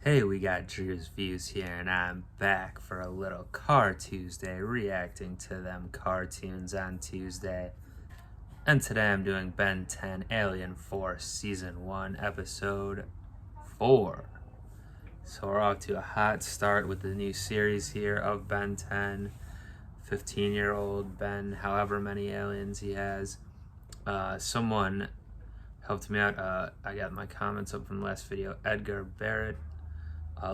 Hey, we got Drewz Viewz here, and I'm back for a little Car Tuesday, reacting to them cartoons on Tuesday. And today I'm doing Ben 10 Alien Force Season 1, Episode 4. So we're off to a hot start with the new series here of Ben 10. 15-year-old Ben, however many aliens he has. Someone helped me out. I got my comments up from the last video. Edgar Barrett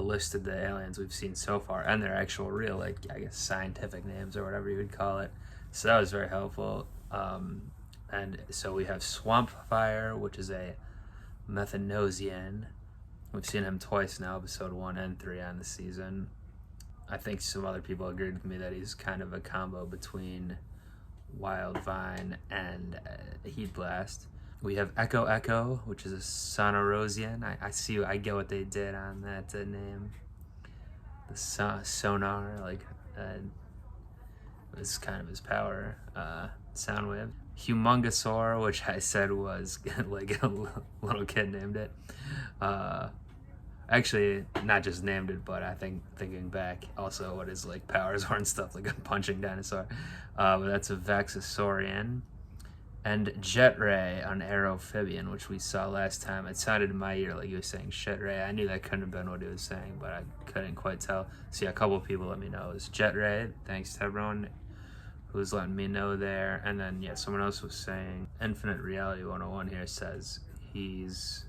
listed the aliens we've seen so far and their actual real, like, I guess, scientific names or whatever you would call it. So that was very helpful. And so we have Swamp Fire, which is a Methanosian. We've seen him twice now, episode 1 and 3 on the season. I think some other people agreed with me that he's kind of a combo between Wild Vine and Heat Blast. We have Echo Echo, which is a Sonorosian. I get what they did on that name. The sonar, like, was kind of his power sound wave. Humongosaur, which I said was like a little kid named it. Actually, not just named it, but I think thinking back, also what his like powers were and stuff, like a punching dinosaur. But that's a Vexasaurian. And Jet Ray on Aerophibian, which we saw last time. It sounded in my ear like he was saying Shit Ray. I knew that couldn't have been what he was saying, but I couldn't quite tell. So yeah, a couple people let me know it was Jet Ray. Thanks to everyone who was letting me know there. And then yeah, someone else was saying Infinite Reality 101 here says he's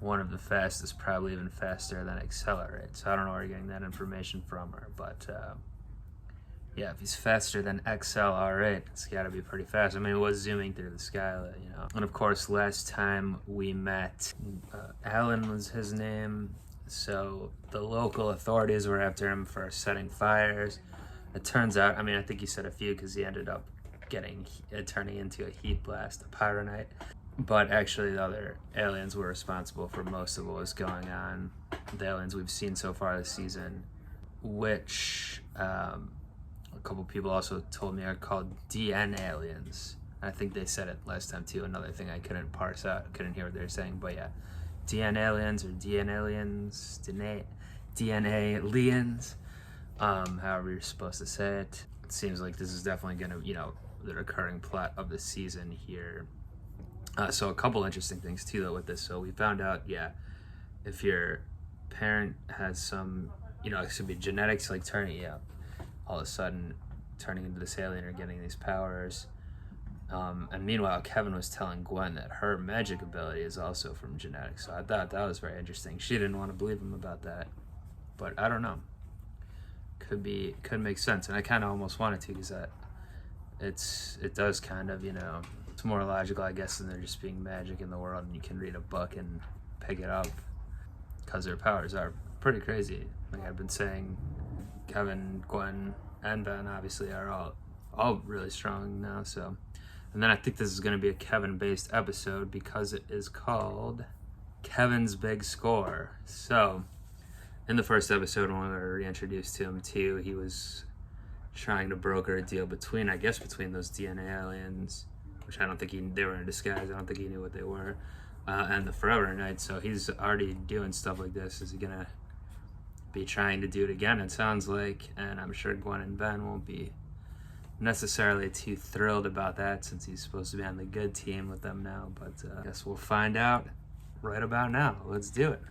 one of the fastest, probably even faster than Accelerate. So I don't know where you're getting that information from her, but yeah, if he's faster than XLR8, it's got to be pretty fast. I mean, it was zooming through the sky, you know. And of course, last time we met, Alan was his name. So the local authorities were after him for setting fires. It turns out, I mean, I think he said a few because he ended up turning into a heat blast, a pyronite. But actually, the other aliens were responsible for most of what was going on. The aliens we've seen so far this season, which a couple people also told me are called DN aliens. I think they said it last time too. Another thing I couldn't parse out, couldn't hear what they were saying. But yeah, DN aliens or DN aliens, DNA aliens, however you're supposed to say it. It seems like this is definitely gonna, you know, the recurring plot of the season here. So a couple interesting things too though with this. So we found out, yeah, if your parent has some, you know, it could be genetics like turning you up, all of a sudden turning into this alien or getting these powers. And meanwhile, Kevin was telling Gwen that her magic ability is also from genetics. So I thought that was very interesting. She didn't want to believe him about that, but I don't know. Could make sense, and I kind of almost wanted to because it does kind of, you know, it's more logical, I guess, than there just being magic in the world and you can read a book and pick it up, because their powers are pretty crazy. Like I've been saying, Kevin, Gwen, and Ben obviously are all really strong now. So, and then I think this is going to be a Kevin-based episode because it is called Kevin's Big Score. So, in the first episode, when we were reintroduced to him too, he was trying to broker a deal between those DNA aliens, which I don't think they were in disguise. I don't think he knew what they were, and the Forever Knight. So he's already doing stuff like this. Is he gonna be trying to do it again? It sounds like, and I'm sure Gwen and Ben won't be necessarily too thrilled about that since he's supposed to be on the good team with them now. But I guess we'll find out right about now. Let's do it.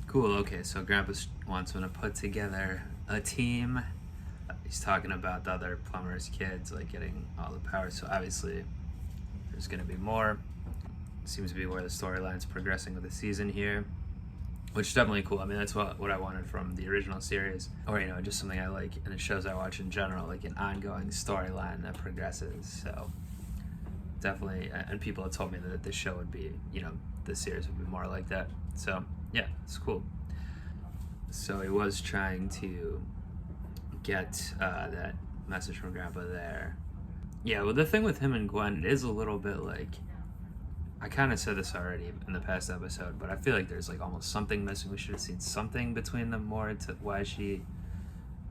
Cool, okay, so Grandpa wants him to put together a team. He's talking about the other plumber's kids, like getting all the power, so obviously there's gonna be more. Seems to be where the storyline's progressing with the season here, which is definitely cool. I mean, that's what I wanted from the original series, or, you know, just something I like in the shows I watch in general, like an ongoing storyline that progresses. So definitely, and people have told me that this show would be, you know, this series would be more like that. So yeah, it's cool. So he was trying to get that message from Grandpa there. Yeah, well, the thing with him and Gwen, it is a little bit like I kind of said this already in the past episode, but I feel like there's like almost something missing. We should have seen something between them more to why she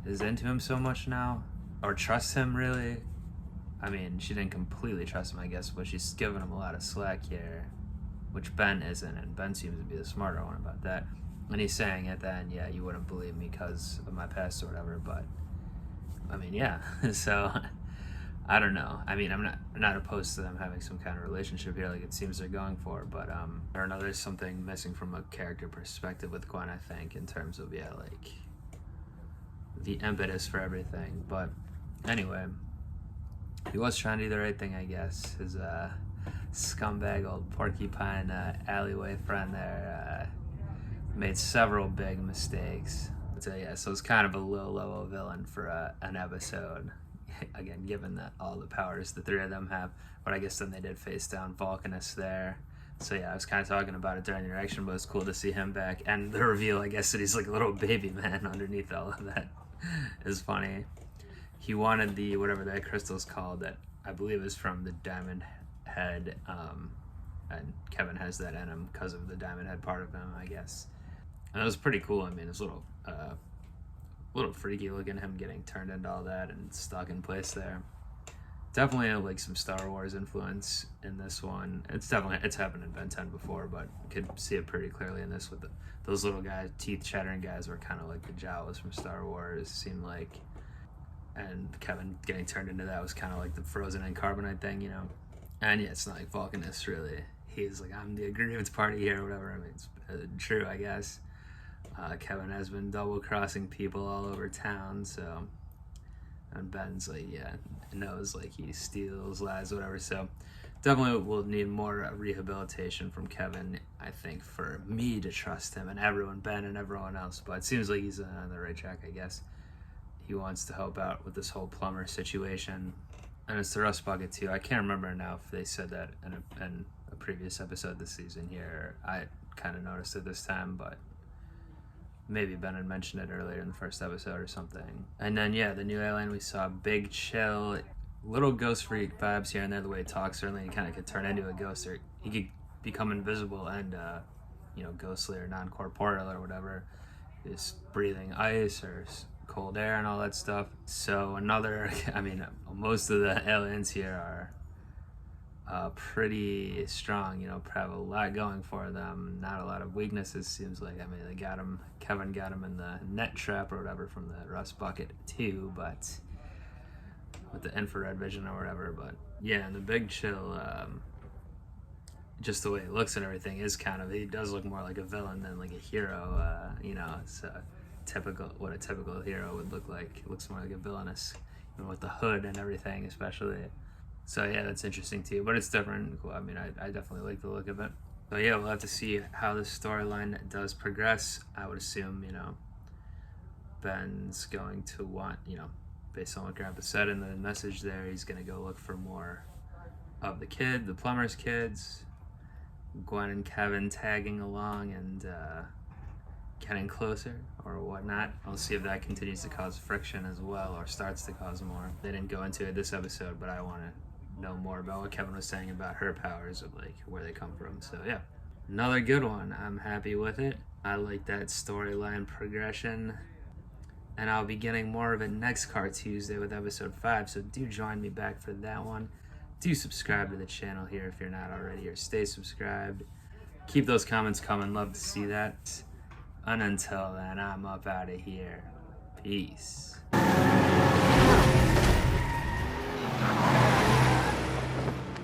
is into him so much now, or trusts him really. I mean, she didn't completely trust him, I guess, but she's giving him a lot of slack here, which Ben isn't, and Ben seems to be the smarter one about that. And he's saying at the end, yeah, you wouldn't believe me because of my past or whatever, but I mean, yeah. So I don't know. I mean, I'm not opposed to them having some kind of relationship here, like it seems they're going for, but I don't know. There's something missing from a character perspective with Gwen, I think, in terms of like the impetus for everything. But anyway, he was trying to do the right thing, I guess. His scumbag old porcupine alleyway friend there made several big mistakes. So yeah, so it's kind of a low-level villain for an episode. Again, given that all the powers the three of them have, but I guess then they did face down Vulcanus there. So yeah, I was kind of talking about it during the reaction, but it's cool to see him back. And the reveal, I guess, that he's like a little baby man underneath all of that is funny. He wanted the, whatever that crystal's called, that I believe is from the Diamond Head, and Kevin has that in him because of the Diamond Head part of him, I guess. And it was pretty cool. I mean, it's a little freaky looking, him getting turned into all that and stuck in place there. Definitely like some Star Wars influence in this one. It's happened in Ben 10 before, but you could see it pretty clearly in this with those little guys, teeth chattering guys were kind of like the Jawas from Star Wars, seemed like. And Kevin getting turned into that was kind of like the frozen in carbonite thing, you know. And yeah, it's not like Vulcanus really. He's like, I'm the agreements party here or whatever. I mean, it's true, I guess. Kevin has been double-crossing people all over town, so... And Ben's like, yeah, knows like he steals, lies, whatever, so... Definitely will need more rehabilitation from Kevin, I think, for me to trust him and everyone, Ben and everyone else. But it seems like he's on the right track, I guess. He wants to help out with this whole plumber situation. And it's the rust bucket, too. I can't remember now if they said that in a previous episode this season here. I kind of noticed it this time, but... Maybe Ben had mentioned it earlier in the first episode or something. And then, yeah, the new alien, we saw Big Chill. Little Ghost Freak vibes here and there, the way he talks. Certainly he kind of could turn into a ghost, or he could become invisible and, ghostly or non-corporeal or whatever. Just breathing ice or cold air and all that stuff. So most of the aliens here are pretty strong, have a lot going for them, not a lot of weaknesses, seems like. I mean, Kevin got him in the net trap or whatever from the rust bucket too, but with the infrared vision or whatever. But yeah, and the Big Chill, just the way he looks and everything is he does look more like a villain than like a hero. It's what a typical hero would look like. It looks more like a villainous, with the hood and everything, especially. So yeah, that's interesting too, but it's different. I mean, I definitely like the look of it. So yeah, we'll have to see how this storyline does progress. I would assume, Ben's going to want, based on what Grandpa said in the message there, he's going to go look for more of the plumber's kids, Gwen and Kevin tagging along and getting closer or whatnot. I'll see if that continues to cause friction as well, or starts to cause more. They didn't go into it this episode, but I want to know more about what Kevin was saying about her powers, of like where they come from. So yeah, another good one. I'm happy with it. I like that storyline progression, and I'll be getting more of it next Car Tuesday with episode 5, so do join me back for that one. Do subscribe to the channel here if you're not already, or stay subscribed. Keep those comments coming, love to see that. And until then, I'm up out of here. Peace.